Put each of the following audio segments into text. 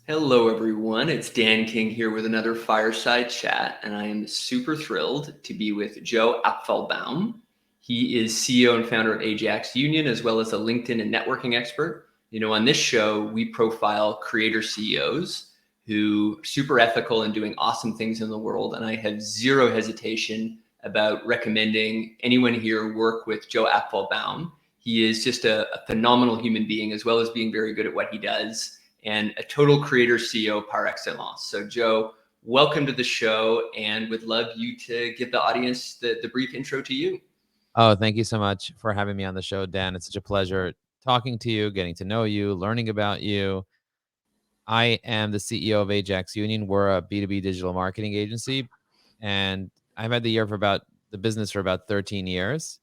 Hello, everyone. It's Dan King here with another Fireside Chat, and I am super thrilled to be with Joe Apfelbaum. He is CEO and founder of Ajax Union, as well as a LinkedIn and networking expert. On this show, we profile creator CEOs who are super ethical and doing awesome things in the world, and I have zero hesitation about recommending anyone here work with Joe Apfelbaum. He is just a phenomenal human being, as well as being very good at what he does and a total creator CEO par excellence. So, Joe, welcome to the show, and would love you to give the audience the brief intro to you. Oh, thank you so much for having me on the show, Dan. It's such a pleasure talking to you, getting to know you, learning about you. I am the CEO of Ajax Union. We're a B2B digital marketing agency, and I've had the business for about 13 years,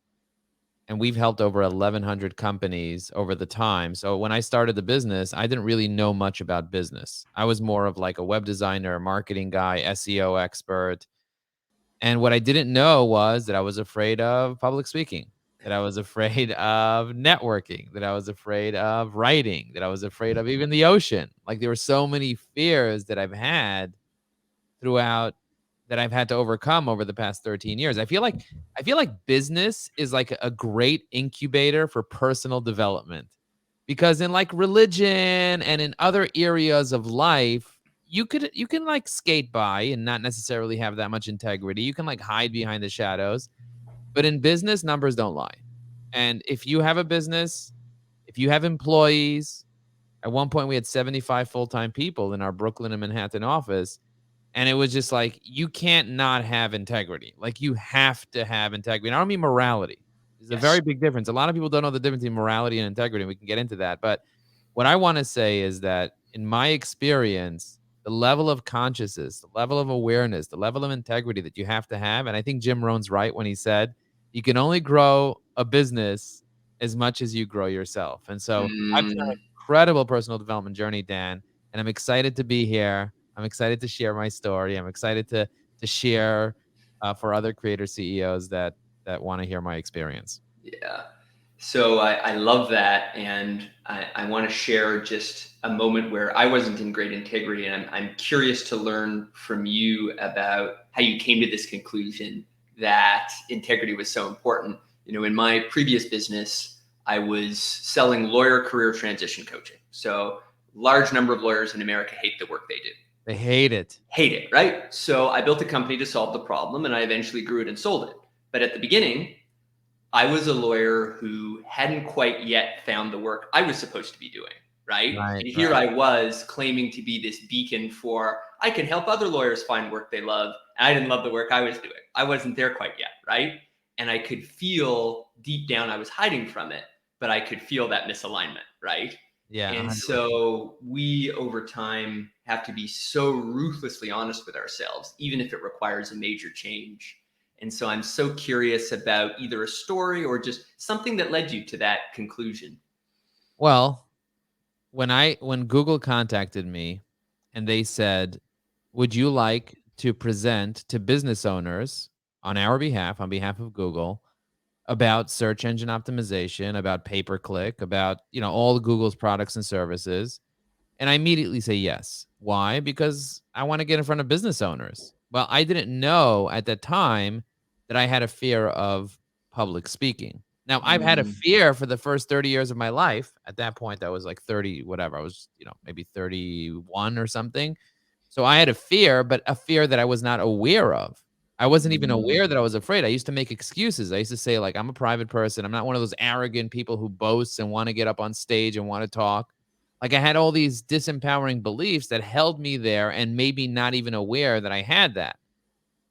and we've helped over 1,100 companies over the time. So when I started the business, I didn't really know much about business. I was more of like a web designer, marketing guy, SEO expert. And what I didn't know was that I was afraid of public speaking, that I was afraid of networking, that I was afraid of writing, that I was afraid of even the ocean. Like there were so many fears that I've had throughout that I've had to overcome over the past 13 years. I feel like business is like a great incubator for personal development. Because in like religion and in other areas of life, you can like skate by and not necessarily have that much integrity. You can like hide behind the shadows. But in business, numbers don't lie. And if you have a business, if you have employees, at one point we had 75 full-time people in our Brooklyn and Manhattan office, and it was just like, you can't not have integrity. Like, you have to have integrity. And I don't mean morality. There's a Yes. very big difference. A lot of people don't know the difference between morality and integrity, and we can get into that. But what I want to say is that in my experience, the level of consciousness, the level of awareness, the level of integrity that you have to have, and I think Jim Rohn's right when he said, you can only grow a business as much as you grow yourself. And so I've been on an Mm, incredible personal development journey, Dan, and I'm excited to be here. I'm excited to share my story. I'm excited to share for other creator CEOs that want to hear my experience. yeah. So I love that. And I want to share just a moment where I wasn't in great integrity. And I'm curious to learn from you about how you came to this conclusion that integrity was so important. In my previous business, I was selling lawyer career transition coaching. So, large number of lawyers in America hate the work they do. They hate it. Hate it, right? So I built a company to solve the problem, and I eventually grew it and sold it. But at the beginning, I was a lawyer who hadn't quite yet found the work I was supposed to be doing, right? Right, And here right. I was claiming to be this beacon for I can help other lawyers find work they love. And I didn't love the work I was doing. I wasn't there quite yet, right? And I could feel deep down I was hiding from it, but I could feel that misalignment, right? Yeah, And 100%. so we over time have to be so ruthlessly honest with ourselves, even if it requires a major change. And so I'm so curious about either a story or just something that led you to that conclusion. Well, when Google contacted me and they said, "Would you like to present to business owners on our behalf, on behalf of Google, about search engine optimization, about pay per click, about, all of Google's products and services?" And I immediately say yes. Why? Because I want to get in front of business owners. Well, I didn't know at that time that I had a fear of public speaking. Now, I've had a Mm, fear for the first 30 years of my life. At that point, I was like 30, whatever. I was, maybe 31 or something. So I had a fear, but a fear that I was not aware of. I wasn't even aware that I mm, was afraid. I used to make excuses. I used to say, like, I'm a private person. I'm not one of those arrogant people who boasts and want to get up on stage and want to talk. Like, I had all these disempowering beliefs that held me there and made me not even aware that I had that.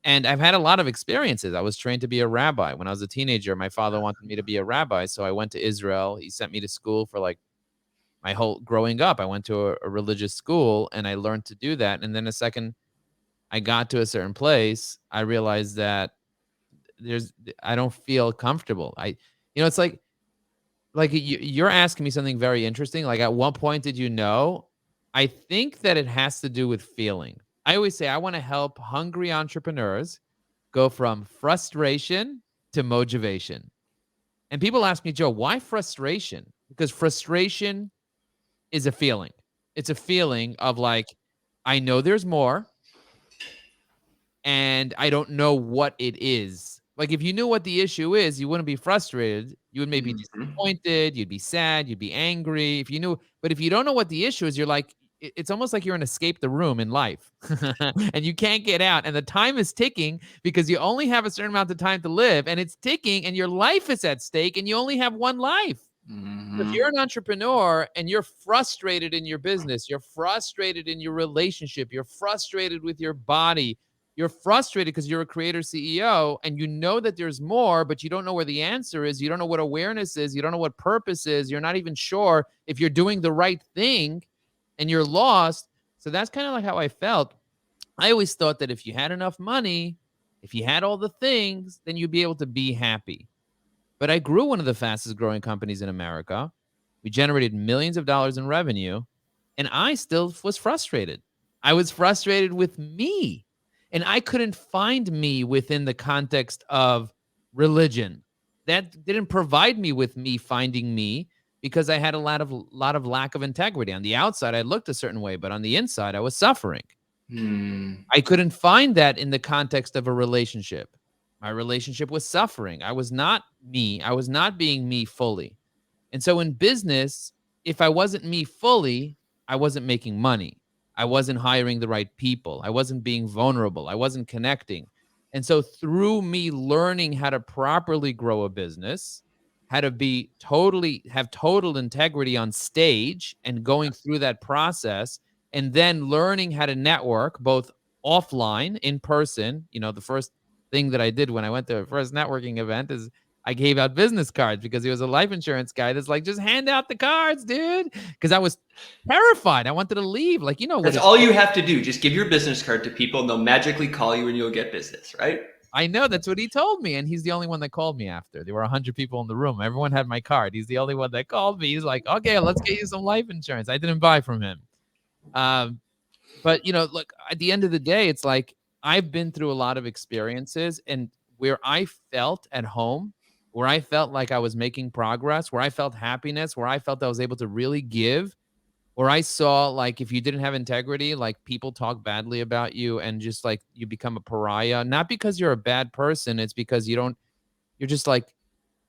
And I've had a lot of experiences. I was trained to be a rabbi. When I was a teenager, my father wanted me to be a rabbi. So I went to Israel. He sent me to school for like my whole growing up. I went to a religious school and I learned to do that. And then the second I got to a certain place, I realized that there's I don't feel comfortable. It's like you're asking me something very interesting. Like, at what point did you know? I think that it has to do with feeling. I always say I want to help hungry entrepreneurs go from frustration to motivation. And people ask me, Joe, why frustration? Because frustration is a feeling. It's a feeling of like, I know there's more and I don't know what it is. Like if you knew what the issue is, you wouldn't be frustrated. You would maybe be Mhm. disappointed, you'd be sad, you'd be angry if you knew. But if you don't know what the issue is, you're like, it's almost like you're in escape the room in life and you can't get out. And the time is ticking because you only have a certain amount of time to live and it's ticking and your life is at stake and you only have one life. If Mhm. you're an entrepreneur and you're frustrated in your business, you're frustrated in your relationship, you're frustrated with your body, you're frustrated because you're a creator CEO and you know that there's more, but you don't know where the answer is. You don't know what awareness is. You don't know what purpose is. You're not even sure if you're doing the right thing and you're lost. So that's kind of like how I felt. I always thought that if you had enough money, if you had all the things, then you'd be able to be happy. But I grew one of the fastest growing companies in America. We generated millions of dollars in revenue, and I still was frustrated. I was frustrated with me, and I couldn't find me within the context of religion. That didn't provide me with me finding me because I had a lot of lack of integrity. On the outside, I looked a certain way, but on the inside, I was suffering. Mm. I couldn't find that in the context of a relationship. My relationship was suffering. I was not me. I was not being me fully. And so in business, if I wasn't me fully, I wasn't making money. I wasn't hiring the right people. I wasn't being vulnerable. I wasn't connecting. And so through me learning how to properly grow a business, how to be totally have total integrity on stage and going through that process and then learning how to network both offline in person, the first thing that I did when I went to a first networking event is I gave out business cards because he was a life insurance guy that's like, just hand out the cards, dude. Because I was terrified. I wanted to leave. Like, what That's it's all like. you have to do. Just give your business card to people and they'll magically call you and you'll get business, right? I know that's what he told me. And he's the only one that called me after. There were 100 people in the room. Everyone had my card. He's the only one that called me. He's like, okay, let's get you some life insurance. I didn't buy from him. Um, but look, at the end of the day, it's like I've been through a lot of experiences and where I felt at home, where I felt like I was making progress, where I felt happiness, where I felt I was able to really give, where I saw like if you didn't have integrity, like people talk badly about you and just like you become a pariah, not because you're a bad person, it's because you're just like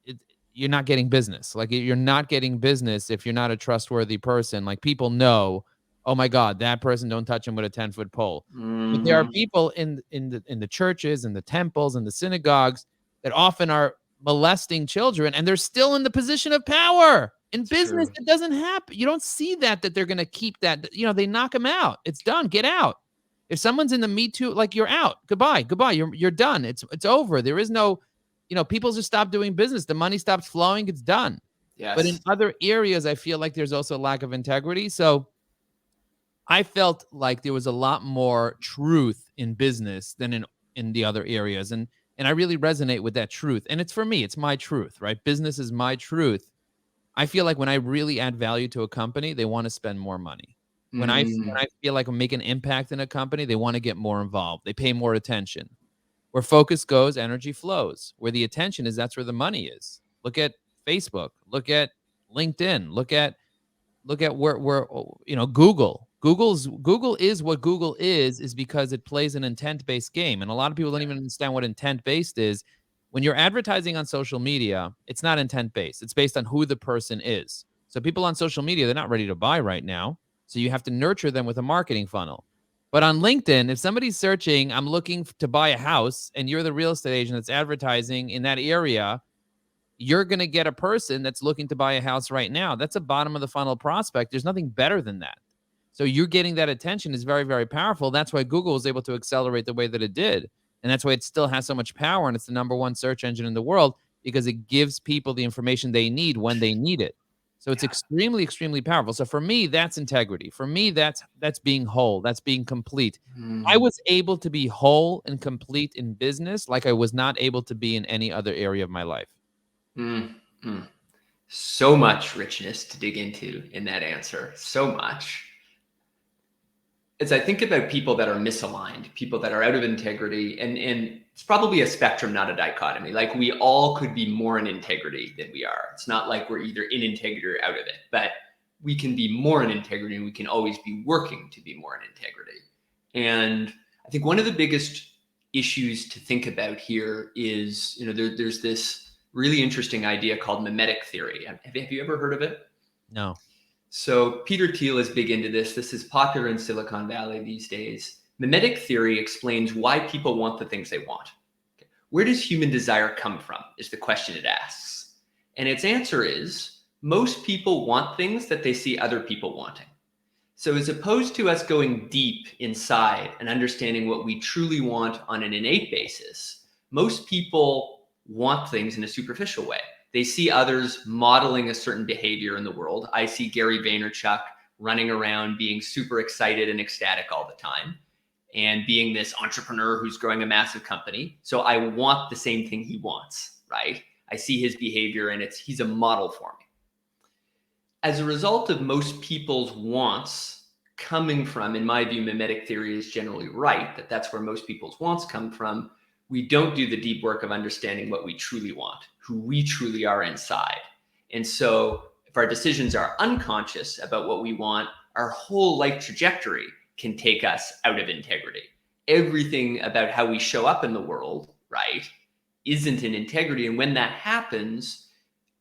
it, you're not getting business. Like you're not getting business if you're not a trustworthy person. Like people know, oh my God, that person don't touch him with a 10-foot pole. But there are Mhm. people in the churches and the temples and the synagogues that often are molesting children and they're still in the position of power. In It's business, true. it doesn't happen. You don't see that they're gonna keep that. They knock them out. It's done. Get out. If someone's in the Me Too, like you're out. Goodbye. Goodbye. You're done. It's over. There is no people just stop doing business. The money stops flowing. It's done. But in Yes. other areas, I feel like there's also a lack of integrity. So I felt like there was a lot more truth in business than in the other areas. And I really resonate with that truth. And it's for me, it's my truth, right? Business is my truth. I feel like when I really add value to a company, they want to spend more money. When Mm. I feel like I'm making an impact in a company, they want to get more involved. They pay more attention. Where focus goes, energy flows. Where the attention is, that's where the money is. Look at Facebook. Look at LinkedIn. Look at where Google. Google is what Google is because it plays an intent-based game. And a lot of people don't even understand what intent-based is. When you're advertising on social media, it's not intent-based. It's based on who the person is. So people on social media, they're not ready to buy right now. So you have to nurture them with a marketing funnel. But on LinkedIn, if somebody's searching, I'm looking to buy a house, and you're the real estate agent that's advertising in that area, you're going to get a person that's looking to buy a house right now. That's a bottom of the funnel prospect. There's nothing better than that. So you're getting that attention is very, very powerful. That's why Google was able to accelerate the way that it did. And that's why it still has so much power. And it's the number one search engine in the world because it gives people the information they need when they need it. So it's Yeah. extremely, extremely powerful. So for me, that's integrity. For me, that's being whole. That's being complete. I Mm. was able to be whole and complete in business like I was not able to be in any other area of my life. Mm. Mm. So much richness to dig into in that answer. So much. As I think about people that are misaligned, people that are out of integrity, and it's probably a spectrum, not a dichotomy. Like we all could be more in integrity than we are. It's not like we're either in integrity or out of it. But we can be more in integrity, and we can always be working to be more in integrity. And I think one of the biggest issues to think about here is, there's this really interesting idea called mimetic theory. Have you ever heard of it? No. So Peter Thiel is big into this. This is popular in Silicon Valley these days. Mimetic theory explains why people want the things they want. Okay. Where does human desire come from is the question it asks. And its answer is most people want things that they see other people wanting. So as opposed to us going deep inside and understanding what we truly want on an innate basis, most people want things in a superficial way. They see others modeling a certain behavior in the world. I see Gary Vaynerchuk running around being super excited and ecstatic all the time and being this entrepreneur who's growing a massive company. So I want the same thing he wants, right? I see his behavior and he's a model for me. As a result of most people's wants coming from, in my view, mimetic theory is generally right, that's where most people's wants come from. We don't do the deep work of understanding what we truly want, who we truly are inside. And so if our decisions are unconscious about what we want, our whole life trajectory can take us out of integrity. Everything about how we show up in the world, right, isn't in integrity. And when that happens,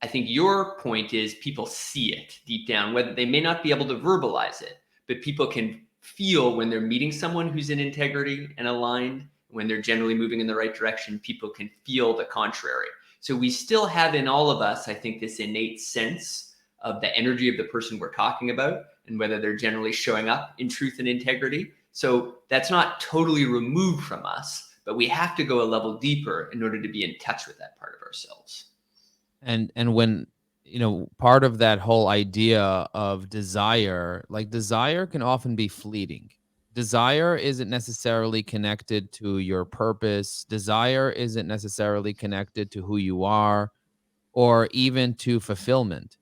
I think your point is people see it deep down, whether they may not be able to verbalize it, but people can feel when they're meeting someone who's in integrity and aligned. When they're generally moving in the right direction, people can feel the contrary. So we still have in all of us, I think, this innate sense of the energy of the person we're talking about and whether they're generally showing up in truth and integrity. So that's not totally removed from us, but we have to go a level deeper in order to be in touch with that part of ourselves. And when, part of that whole idea of desire, like desire can often be fleeting. Desire isn't necessarily connected to your purpose. Desire isn't necessarily connected to who you are or even to fulfillment.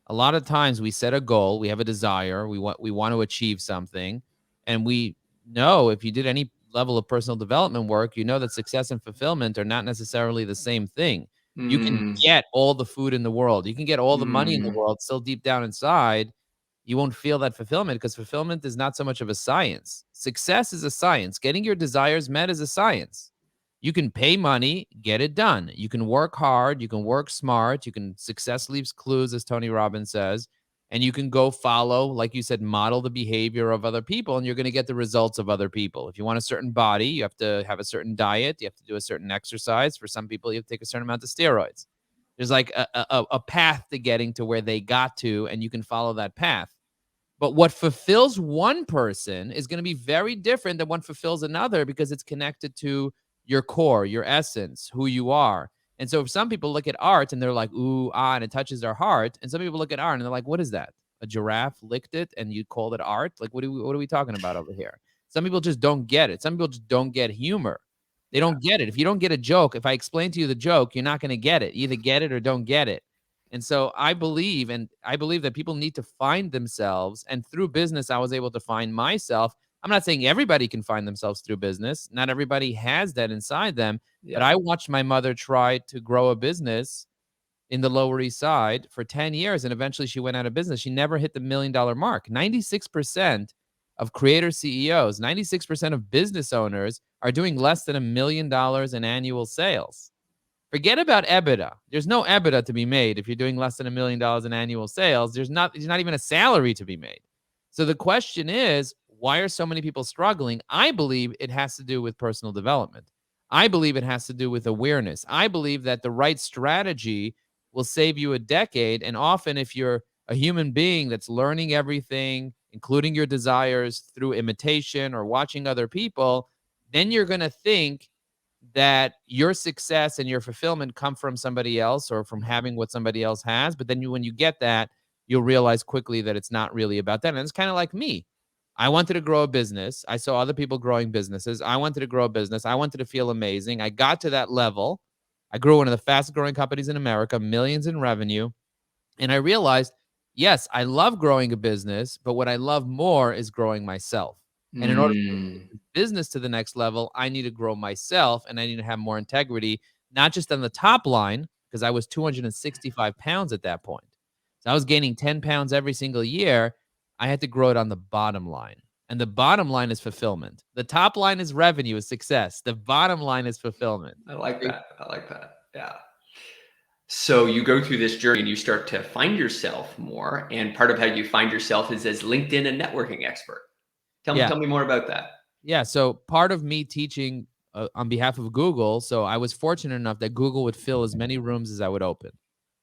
A lot of times we set a goal, we have a desire, we want to achieve something, and we know if you did any level of personal development work, you know that success and fulfillment are not necessarily the same thing. You can Mm, get all the food in the world. You can get all the money in the mm, world, still deep down inside, you won't feel that fulfillment because fulfillment is not so much of a science. Success is a science. Getting your desires met is a science. You can pay money, get it done. You can work hard, you can work smart, you can success leaves clues, as Tony Robbins says, and you can go follow, like you said, model the behavior of other people, and you're going to get the results of other people. If you want a certain body, you have to have a certain diet, you have to do a certain exercise. For some people, you have to take a certain amount of steroids. There's like a path to getting to where they got to, and you can follow that path. But what fulfills one person is going to be very different than what fulfills another because it's connected to your core, your essence, who you are. And so if some people look at art and they're like, ooh, ah, and it touches their heart. And some people look at art and they're like, what is that? A giraffe licked it and you called it art? Like, what are we talking about over here? Some people just don't get it. Some people just don't get humor. They yeah. don't get it. If you don't get a joke, if I explain to you the joke, you're not going to get it. Either get it or don't get it. And so I believe that people need to find themselves. And through business, I was able to find myself. I'm not saying everybody can find themselves through business. Not everybody has that inside them. But Yeah. I watched my mother try to grow a business in the Lower East Side for 10 years. And eventually she went out of business. She never hit the $1 million mark. 96% of creator CEOs, 96% of business owners are doing less than $1 million in annual sales. Forget about EBITDA. There's no EBITDA to be made if you're doing less than $1 million in annual sales. There's not even a salary to be made. So the question is, why are so many people struggling? I believe it has to do with personal development. I believe it has to do with awareness. I believe that the right strategy will save you a decade. And often, if you're a human being that's learning everything, including your desires through imitation or watching other people, then you're going to think that your success and your fulfillment come from somebody else or from having what somebody else has. But then when you get that, you'll realize quickly that it's not really about that. And it's kind of like me. I wanted to grow a business. I saw other people growing businesses. I wanted to grow a business. I wanted to feel amazing. I got to that level. I grew one of the fastest growing companies in America, millions in revenue. And I realized, yes, I love growing a business, but what I love more is growing myself. And in order for me to Mm, take the business to the next level, I need to grow myself and I need to have more integrity, not just on the top line, because I was 265 pounds at that point, So I was gaining 10 pounds every single year. I had to grow it on the bottom line. And the bottom line is fulfillment. The top line is revenue, is success. The bottom line is fulfillment. I like that. I like that. Yeah. So you go through this journey and you start to find yourself more. And part of how you find yourself is as LinkedIn and networking expert. Yeah. Tell me more about that. Yeah. So part of me teaching on behalf of Google, so I was fortunate enough that Google would fill as many rooms as I would open.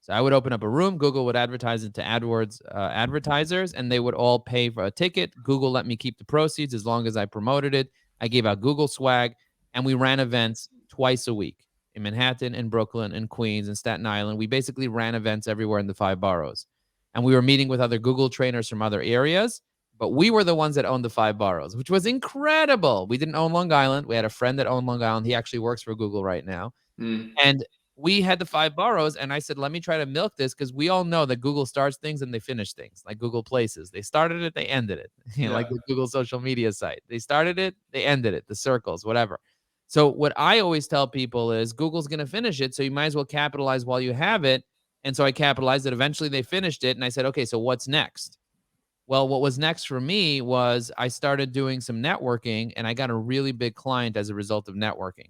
So I would open up a room, Google would advertise it to AdWords advertisers, and they would all pay for a ticket. Google let me keep the proceeds as long as I promoted it. I gave out Google swag, and we ran events twice a week in Manhattan and Brooklyn and Queens and Staten Island. We basically ran events everywhere in the 5 boroughs. And we were meeting with other Google trainers from other areas, but we were the ones that owned the 5 boroughs, which was incredible. We didn't own Long Island. We had a friend that owned Long Island. He actually works for Google right now. Mm. And we had the 5 boroughs. And I said, let me try to milk this, because we all know that Google starts things and they finish things, like Google Places. They started it, they ended it. Like Yeah. the Google social media site. They started it, they ended it, the circles, whatever. So what I always tell people is Google's going to finish it. So you might as well capitalize while you have it. And so I capitalized it. Eventually they finished it. And I said, okay, so what's next? Well, what was next for me was I started doing some networking, and I got a really big client as a result of networking.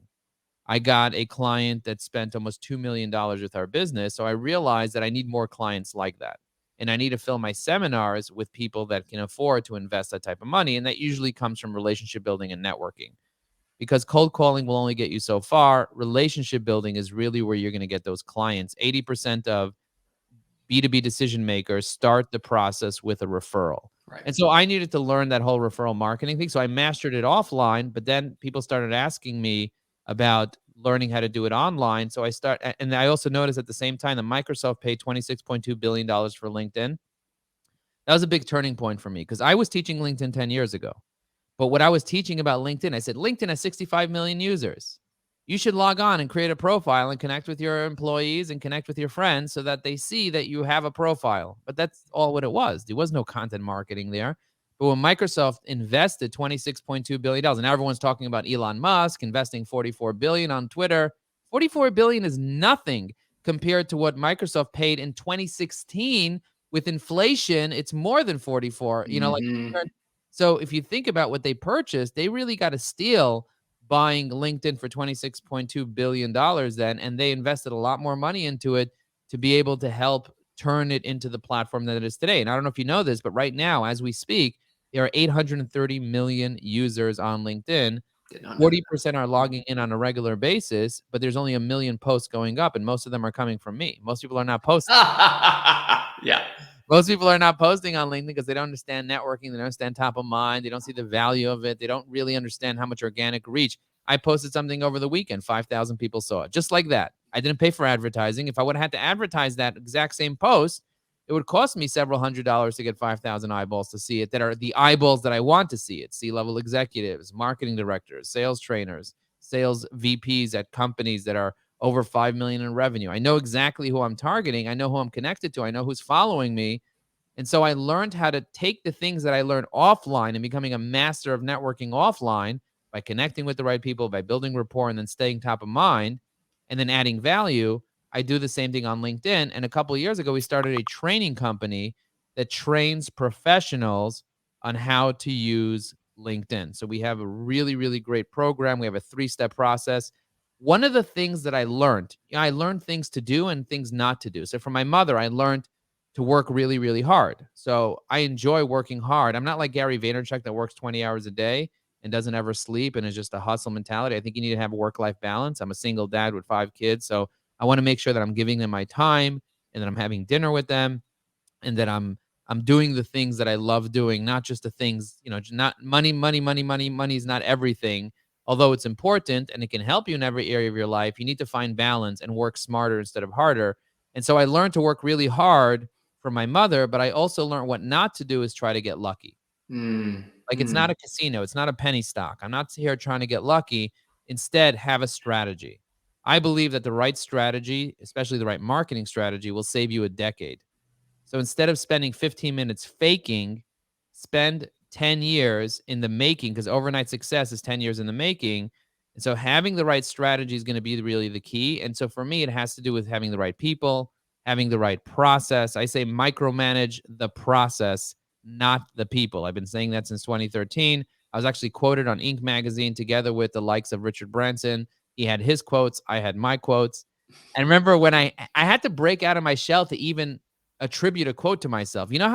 I got a client that spent almost $2 million with our business. So I realized that I need more clients like that. And I need to fill my seminars with people that can afford to invest that type of money. And that usually comes from relationship building and networking, because cold calling will only get you so far. Relationship building is really where you're going to get those clients. 80% of B2B decision makers start the process with a referral. Right. And so I needed to learn that whole referral marketing thing. So I mastered it offline, but then people started asking me about learning how to do it online. So and I also noticed at the same time that Microsoft paid $26.2 billion for LinkedIn. That was a big turning point for me, because I was teaching LinkedIn 10 years ago. But what I was teaching about LinkedIn, I said, LinkedIn has 65 million users. You should log on and create a profile and connect with your employees and connect with your friends so that they see that you have a profile. But that's all what it was. There was no content marketing there. But when Microsoft invested $26.2 billion, and now everyone's talking about Elon Musk investing $44 billion on Twitter, $44 billion is nothing compared to what Microsoft paid in 2016. With inflation, it's more than 44, Mm-hmm. so if you think about what they purchased, they really got a steal buying LinkedIn for $26.2 billion then, and they invested a lot more money into it to be able to help turn it into the platform that it is today. And I don't know if you know this, but right now, as we speak, there are 830 million users on LinkedIn. Did not know 40% are logging in on a regular basis, but there's only a million posts going up, and most of them are coming from me. Most people are not posting. that. Yeah. Most people are not posting on LinkedIn because they don't understand networking. They don't understand top of mind. They don't see the value of it. They don't really understand how much organic reach. I posted something over the weekend. 5,000 people saw it. Just like that. I didn't pay for advertising. If I would have had to advertise that exact same post, it would cost me several $100s to get 5,000 eyeballs to see it, that are the eyeballs that I want to see it. C-level executives, marketing directors, sales trainers, sales VPs at companies that are over 5 million in revenue. I know exactly who I'm targeting. I know who I'm connected to. I know who's following me. And so I learned how to take the things that I learned offline and becoming a master of networking offline by connecting with the right people, by building rapport, and then staying top of mind, and then adding value. I do the same thing on LinkedIn. And a couple of years ago, we started a training company that trains professionals on how to use LinkedIn. So we have a really, really great program. We have a 3-step process. One of the things that I learned things to do and things not to do. So from my mother, I learned to work really, really hard. So I enjoy working hard. I'm not like Gary Vaynerchuk that works 20 hours a day and doesn't ever sleep and is just a hustle mentality. I think you need to have a work-life balance. I'm a single dad with 5 kids. So I want to make sure that I'm giving them my time and that I'm having dinner with them, and that I'm doing the things that I love doing, not just the things, not money, money, money, money. Money is not everything. Although it's important and it can help you in every area of your life, you need to find balance and work smarter instead of harder. And so I learned to work really hard from my mother, but I also learned what not to do is try to get lucky. Mm, Like, it's not mm, a casino, it's not a penny stock. I'm not here trying to get lucky. Instead, have a strategy. I believe that the right strategy, especially the right marketing strategy, will save you a decade. So instead of spending 15 minutes faking, spend 10 years in the making, because overnight success is 10 years in the making. And so having the right strategy is going to be really the key. And so for me, it has to do with having the right people, having the right process. I say micromanage the process, not the people. I've been saying that since 2013. I was actually quoted on Inc. magazine together with the likes of Richard Branson. He had his quotes, I had my quotes. And remember when I had to break out of my shell to even attribute a quote to myself. You know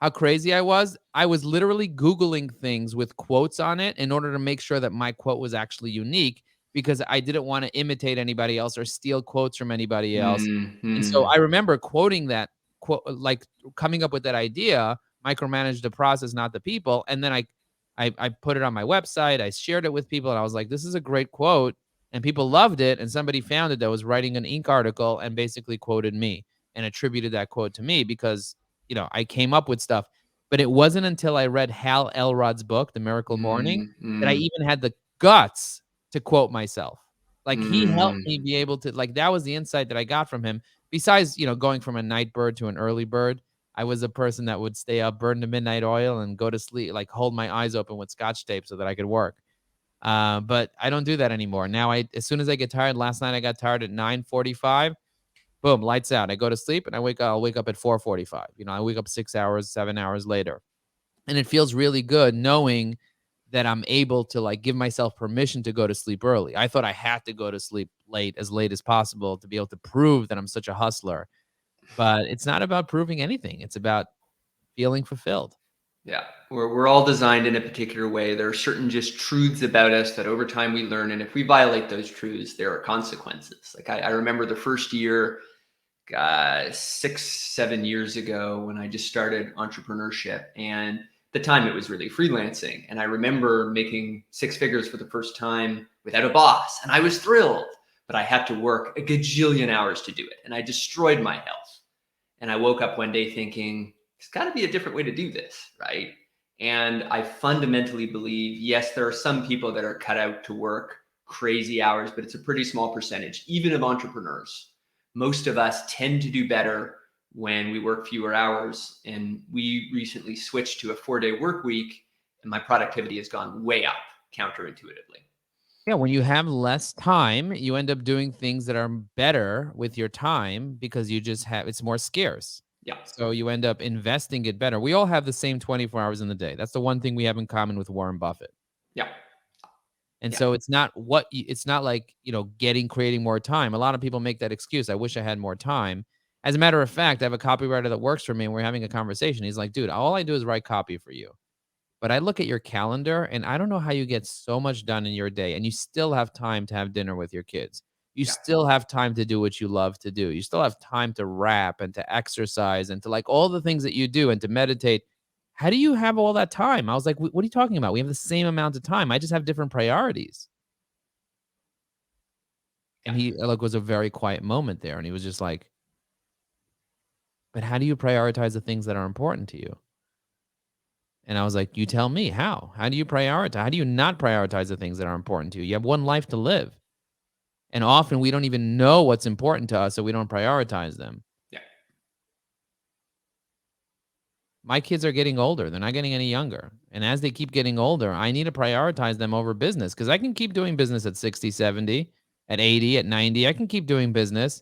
how crazy I was? I was literally Googling things with quotes on it in order to make sure that my quote was actually unique because I didn't want to imitate anybody else or steal quotes from anybody else. And so Mhm. I remember quoting that quote, like coming up with that idea, micromanage the process, not the people. And then I put it on my website. I shared it with people, and I was like, "This is a great quote," and people loved it. And somebody found it that was writing an Inc. article and basically quoted me and attributed that quote to me because I came up with stuff. But it wasn't until I read Hal Elrod's book, The Miracle Morning, Mm, that I mm, even had the guts to quote myself. Like he helped mm. me be able to like that was the insight that I got from him. Besides, going from a night bird to an early bird, I was a person that would stay up, burn the midnight oil, and go to sleep, like hold my eyes open with scotch tape so that I could work. But I don't do that anymore. Now, as soon as I get tired, last night I got tired at 9:45. Boom, lights out. I go to sleep and I wake up. I'll wake up at 4:45. I wake up 6 hours, 7 hours later, and it feels really good knowing that I'm able to like give myself permission to go to sleep early. I thought I had to go to sleep late as possible to be able to prove that I'm such a hustler. But it's not about proving anything. It's about feeling fulfilled. Yeah, we're all designed in a particular way. There are certain just truths about us that over time we learn, and if we violate those truths, there are consequences. Like I remember the first year, 6, 7 years ago when I just started entrepreneurship, and at the time it was really freelancing, and I remember making six figures for the first time without a boss, and I was thrilled, but I had to work a gajillion hours to do it, and I destroyed my health. And I woke up one day thinking, there's got to be a different way to do this, right? And I fundamentally believe, yes, there are some people that are cut out to work crazy hours, but it's a pretty small percentage, even of entrepreneurs. Most of us tend to do better when we work fewer hours. And we recently switched to a 4-day work week, and my productivity has gone way up counterintuitively. Yeah, when you have less time, you end up doing things that are better with your time because you just have it's more scarce. Yeah. So you end up investing it better. We all have the same 24 hours in the day. That's the one thing we have in common with Warren Buffett. Yeah. And Yeah. so it's not like, getting creating more time. A lot of people make that excuse. I wish I had more time. As a matter of fact, I have a copywriter that works for me and we're having a conversation. He's like, "Dude, all I do is write copy for you. But I look at your calendar and I don't know how you get so much done in your day and you still have time to have dinner with your kids. You Yeah. still have time to do what you love to do. You still have time to rap and to exercise and to like all the things that you do and to meditate. How do you have all that time?" I was like, What are you talking about? We have the same amount of time. I just have different priorities." Yeah. And he like was a very quiet moment there. And he was just like, "But how do you prioritize the things that are important to you?" And I was like, "You tell me how. How do you prioritize? How do you not prioritize the things that are important to you? You have one life to live." And often we don't even know what's important to us, so we don't prioritize them. Yeah. My kids are getting older. They're not getting any younger. And as they keep getting older, I need to prioritize them over business because I can keep doing business at 60, 70, at 80, at 90. I can keep doing business.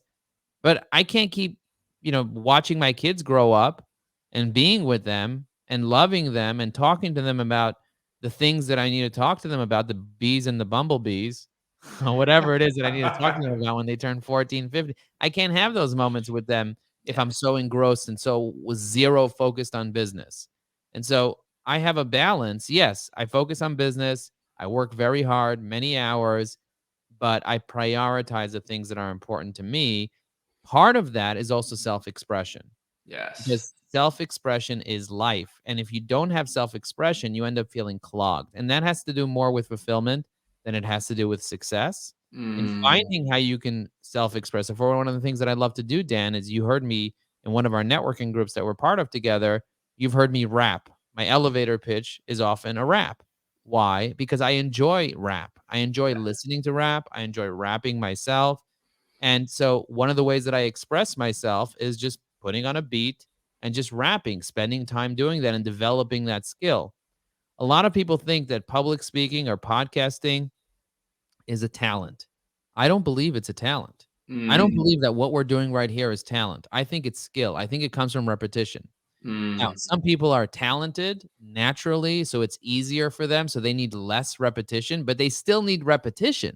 But I can't keep, watching my kids grow up and being with them and loving them and talking to them about the things that I need to talk to them about, the bees and the bumblebees, or whatever it is that I need to talk to them about when they turn 14, 50. I can't have those moments with them if Yeah. I'm so engrossed and so was zero focused on business. And so I have a balance. Yes, I focus on business. I work very hard, many hours, but I prioritize the things that are important to me. Part of that is also self-expression Yes. because self-expression is life. And if you don't have self-expression, you end up feeling clogged. And that has to do more with fulfillment than it has to do with success. And Mm, finding how you can self-express. So for one of the things that I love to do, Dan, is you heard me in one of our networking groups that we're part of together, you've heard me rap. My elevator pitch is often a rap. Why? Because I enjoy rap. I enjoy listening to rap. I enjoy rapping myself. And so one of the ways that I express myself is just putting on a beat and just rapping, spending time doing that and developing that skill. A lot of people think that public speaking or podcasting is a talent. I don't believe it's a talent. I don't Mm, believe that what we're doing right here is talent. I think it's skill. I think it comes from repetition. Now, mm, some people are talented naturally, so it's easier for them, so they need less repetition, but they still need repetition.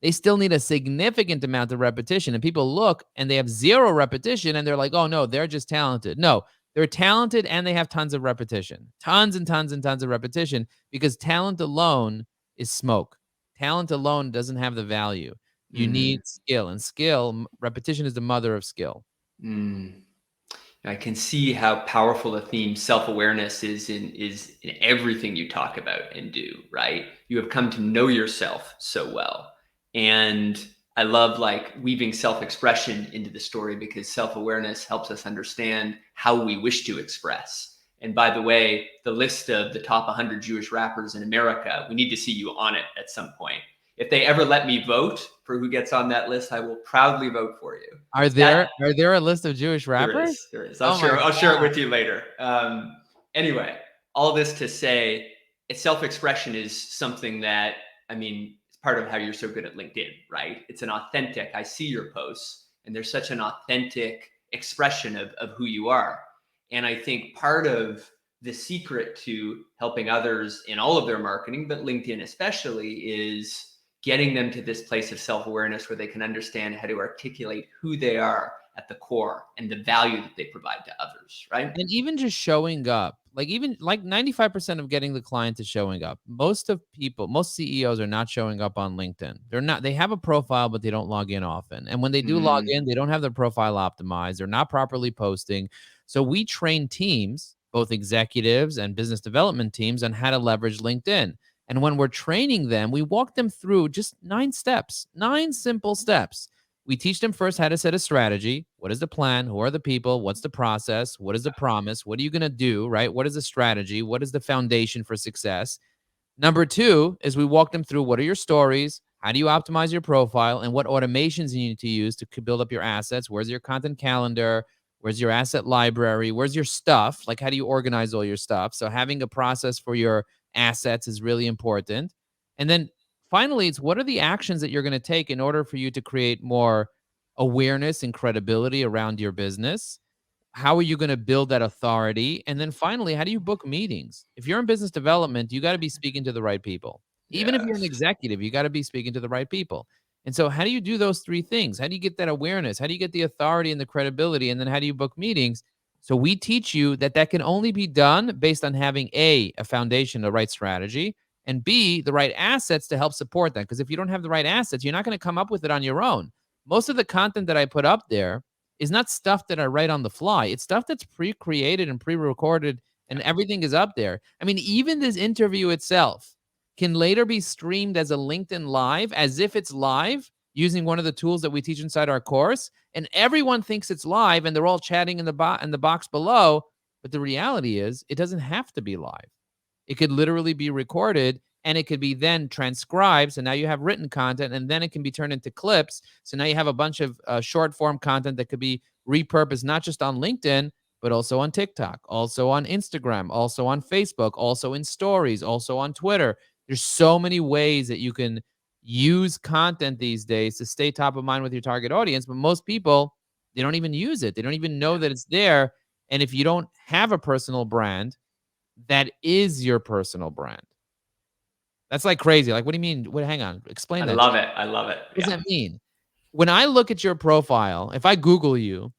They still need a significant amount of repetition. And people look and they have zero repetition and they're like, oh no, they're just talented. No, they're talented and they have tons of repetition, tons and tons and tons of repetition, because talent alone is smoke. Talent alone doesn't have the value. You mm, need skill, and skill, repetition is the mother of skill. mm. I can see how powerful a theme self-awareness is in everything you talk about and do, right? You have come to know yourself so well. And I love like weaving self-expression into the story because self-awareness helps us understand how we wish to express. And by the way, the list of the top 100 Jewish rappers in America, we need to see you on it at some point. If they ever let me vote for who gets on that list, I will proudly vote for you. That Are there a list of Jewish there rappers? is. There is. Oh my I'll share it god. with you later. Anyway, all this to say, self-expression is something that I mean, it's part of how you're so good at LinkedIn, right? It's an authentic. I see your posts, and there's such an authentic expression of who you are. And I think part of the secret to helping others in all of their marketing, but LinkedIn especially, is getting them to this place of self-awareness where they can understand how to articulate who they are at the core and the value that they provide to others, right? And even just showing up, like even like 95% of getting the client is showing up. Most CEOs are not showing up on LinkedIn. They have a profile, but they don't log in often. And when they do log Mm, in, they don't have their profile optimized. They're not properly posting. So we train teams, both executives and business development teams, on how to leverage LinkedIn. And when we're training them, we walk them through just 9 steps, 9 simple steps. We teach them first how to set a strategy. What is the plan? Who are the people? What's the process? What is the promise? What are you going to do? Right? What is the strategy? What is the foundation for success? Number two is we walk them through what are your stories? How do you optimize your profile? And what automations you need to use to build up your assets? Where's your content calendar? Where's your asset library? Where's your stuff? Like, how do you organize all your stuff? So, having a process for your assets is really important. And then finally, it's what are the actions that you're going to take in order for you to create more awareness and credibility around your business? How are you going to build that authority? And then finally, how do you book meetings? If you're in business development, you got to be speaking to the right people. Even if you're an yes. executive, you got to be speaking to the right people. And so, how do you do those 3 things? How do you get that awareness? How do you get the authority and the credibility? And then, how do you book meetings? So, we teach you that that can only be done based on having a foundation, the right strategy, and B, the right assets to help support that. Because if you don't have the right assets, you're not going to come up with it on your own. Most of the content that I put up there is not stuff that I write on the fly. It's stuff that's pre-created and pre-recorded and everything is up there. I mean, even this interview itself can later be streamed as a LinkedIn Live as if it's live using one of the tools that we teach inside our course, and everyone thinks it's live and they're all chatting in the box below, but the reality is it doesn't have to be live. It could literally be recorded and it could be then transcribed. So now you have written content and then it can be turned into clips. So now you have a bunch of short form content that could be repurposed, not just on LinkedIn, but also on TikTok, also on Instagram, also on Facebook, also in stories, also on Twitter. There's so many ways that you can use content these days to stay top of mind with your target audience. But most people, they don't even use it. They don't even know that it's there. And if you don't have a personal brand, that is your personal brand. That's like crazy. Like, what do you mean? What? Hang on. I Explain that to love me. it. I love it. What does Yeah. that mean? When I look at your profile, if I Google you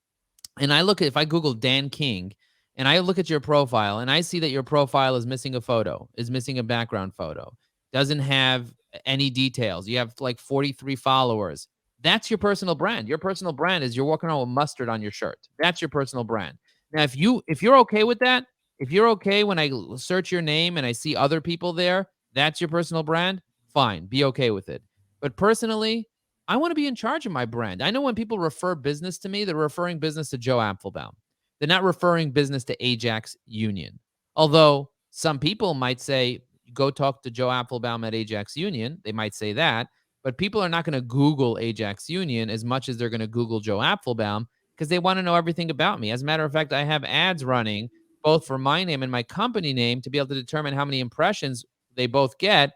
and if I Google Dan King and I look at your profile and I see that your profile is missing a photo, is missing a background photo, doesn't have any details. You have like 43 followers. That's your personal brand. Your personal brand is you're walking around with mustard on your shirt. That's your personal brand. Now, if you're okay with that, if you're okay when I search your name and I see other people there, that's your personal brand, fine. Be okay with it. But personally, I want to be in charge of my brand. I know when people refer business to me, they're referring business to Joe Apfelbaum. They're not referring business to Ajax Union. Although some people might say, go talk to Joe Apfelbaum at Ajax Union. They might say that. But people are not going to Google Ajax Union as much as they're going to Google Joe Apfelbaum because they want to know everything about me. As a matter of fact, I have ads running both for my name and my company name to be able to determine how many impressions they both get.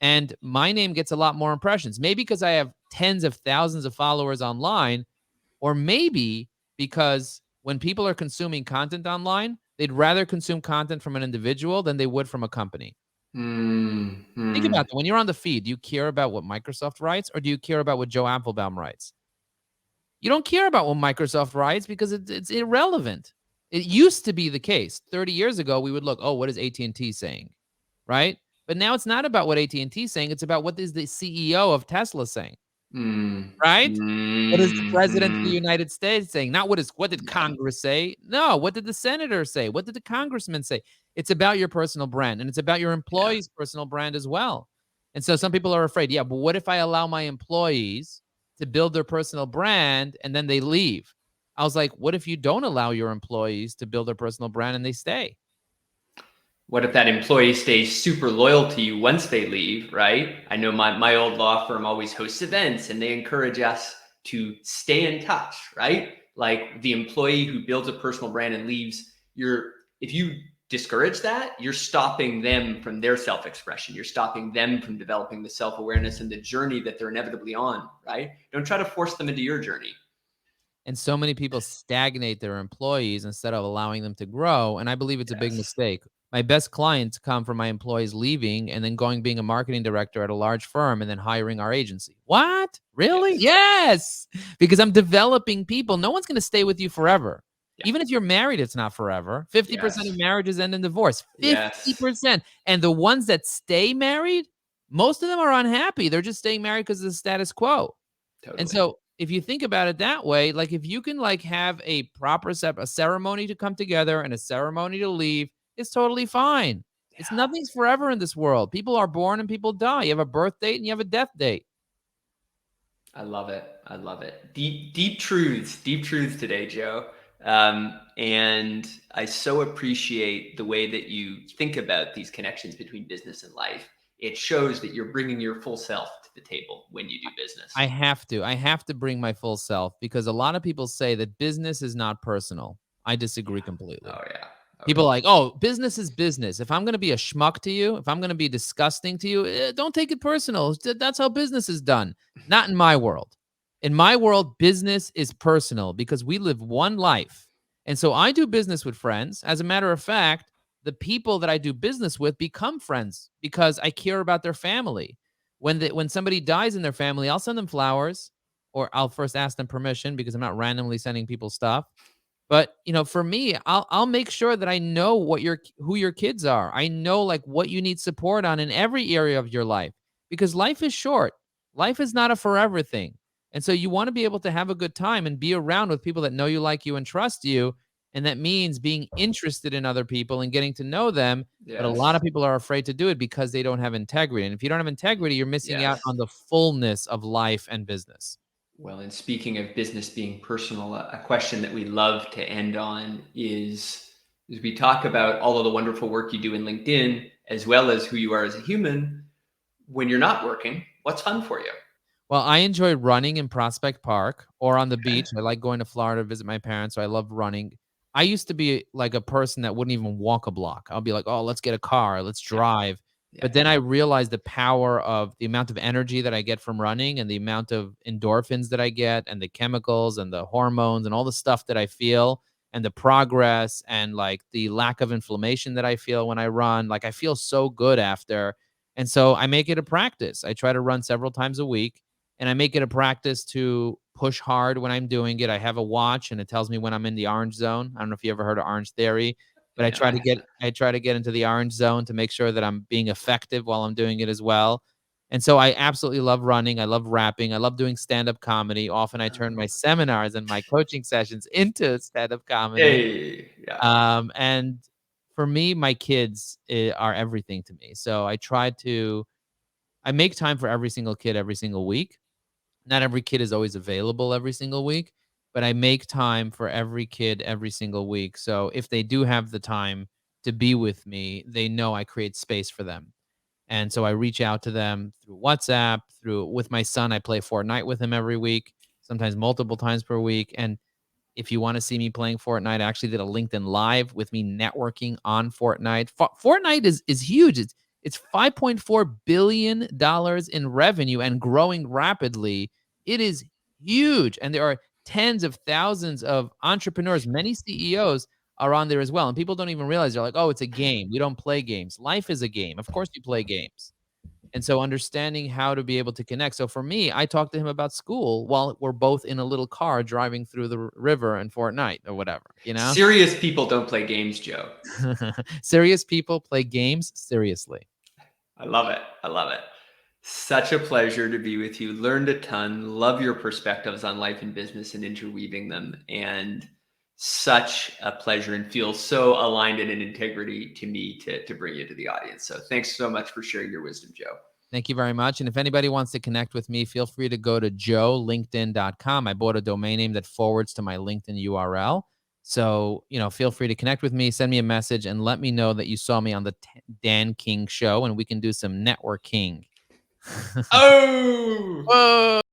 And my name gets a lot more impressions. Maybe because I have tens of thousands of followers online, or maybe because when people are consuming content online, they'd rather consume content from an individual than they would from a company. Think Mm-hmm. about that. When you're on the feed, do you care about what Microsoft writes or do you care about what Joe Applebaum writes? You don't care about what Microsoft writes because it's irrelevant. It used to be the case. 30 years ago, we would look, oh, what is AT&T saying? Right? But now it's not about what AT&T is saying. It's about what is the CEO of Tesla saying, right? What is the president of the Mm-hmm. United States saying? Not what did Yeah. Congress say? No, what did the senator say? What did the congressman say? It's about your personal brand and it's about your Yeah. employees' personal brand as well. And so some people are afraid, yeah, but what if I allow my employees to build their personal brand and then they leave? I was like, what if you don't allow your employees to build their personal brand and they stay? What if that employee stays super loyal to you once they leave, right? I know my old law firm always hosts events and they encourage us to stay in touch, right? Like the employee who builds a personal brand and leaves, if you discourage that, you're stopping them from their self-expression. You're stopping them from developing the self-awareness and the journey that they're inevitably on, right? Don't try to force them into your journey. And so many people stagnate their employees instead of allowing them to grow. And I believe it's a big Yes. mistake. My best clients come from my employees leaving and then going being a marketing director at a large firm and then hiring our agency. What? Really? Yes. Yes. Because I'm developing people. No one's going to stay with you forever. Yeah. Even if you're married, it's not forever. 50% of Yes. marriages end in divorce. Yes. 50%. And the ones that stay married, most of them are unhappy. They're just staying married because of the status quo. And Totally. so if you think about it that way, like if you can like have a proper a ceremony to come together and a ceremony to leave, it's totally fine. It's Yeah. nothing's forever in this world. People are born and people die. You have a birth date and you have a death date. I love it. I love it. Deep truths today, Joe. And I so appreciate the way that you think about these connections between business and life. It shows that you're bringing your full self to the table when you do I business. have to. I have to bring my full self because a lot of people say that business is not personal. I disagree Yeah. completely. Oh yeah. Oh People are like, "Oh, business is business. If I'm gonna be a schmuck to you, if I'm gonna be disgusting to you, don't take it personal. That's how business is done." Not in my world. In my world, business is personal because we live one life. And so I do business with friends. As a matter of fact, the people that I do business with become friends because I care about their family. When somebody dies in their family, I'll send them flowers or I'll first ask them permission because I'm not randomly sending people stuff. But, for me, I'll make sure that I know who your kids are. I know like what you need support on in every area of your life because life is short. Life is not a forever thing. And so you want to be able to have a good time and be around with people that know you, like you, and trust you. And that means being interested in other people and getting to know them. But a lot yes. of people are afraid to do it because they don't have integrity. And if you don't have integrity, you're missing out Yes. on the fullness of life and business. Well, and speaking of business being personal, a question that we love to end on is we talk about all of the wonderful work you do in LinkedIn, as well as who you are as a human. When you're not working, what's fun for you? Well, I enjoy running in Prospect Park or on the Okay. beach. I like going to Florida to visit my parents, so I love running. I used to be like a person that wouldn't even walk a block. I'll be like, "Oh, let's get a car, let's Yeah. drive." Yeah. But then I realized the power of the amount of energy that I get from running and the amount of endorphins that I get and the chemicals and the hormones and all the stuff that I feel and the progress and like the lack of inflammation that I feel when I run. Like I feel so good after. And so I make it a practice. I try to run several times a week and I make it a practice to push hard when I'm doing it. I have a watch and it tells me when I'm in the orange zone. I don't know if you ever heard of orange theory, but I Yeah. try to get I try to get into the orange zone to make sure that I'm being effective while I'm doing it as well. And so I absolutely love running. I love rapping. I love doing stand-up comedy. Often I turn my seminars and my coaching sessions into stand-up comedy. Hey. Yeah. And for me, my kids are everything to me. So I make time for every single kid every single week. Not every kid is always available every single week, but I make time for every kid every single week. So if they do have the time to be with me, they know I create space for them. And so I reach out to them through WhatsApp, through with my son, I play Fortnite with him every week, sometimes multiple times per week. And if you want to see me playing Fortnite, I actually did a LinkedIn Live with me networking on Fortnite. Fortnite is huge. It's $5.4 billion in revenue and growing rapidly. It is huge. And there are tens of thousands of entrepreneurs, many CEOs are on there as well. And people don't even realize, they're like, oh, it's a game. We don't play games. Life is a game. Of course you play games. And so understanding how to be able to connect. So for me, I talked to him about school while we're both in a little car driving through the river in Fortnite or whatever, you know? Serious people don't play games, Joe. Serious people play games seriously. I love it. I love it. Such a pleasure to be with you. Learned a ton. Love your perspectives on life and business and interweaving them. And such a pleasure, and feel so aligned and in integrity to me to bring you to the audience. So thanks so much for sharing your wisdom, Joe. Thank you very much. And if anybody wants to connect with me, feel free to go to joelinkedin.com. I bought a domain name that forwards to my LinkedIn URL. So, feel free to connect with me, send me a message, and let me know that you saw me on the Dan King show, and we can do some networking. Oh! Whoa!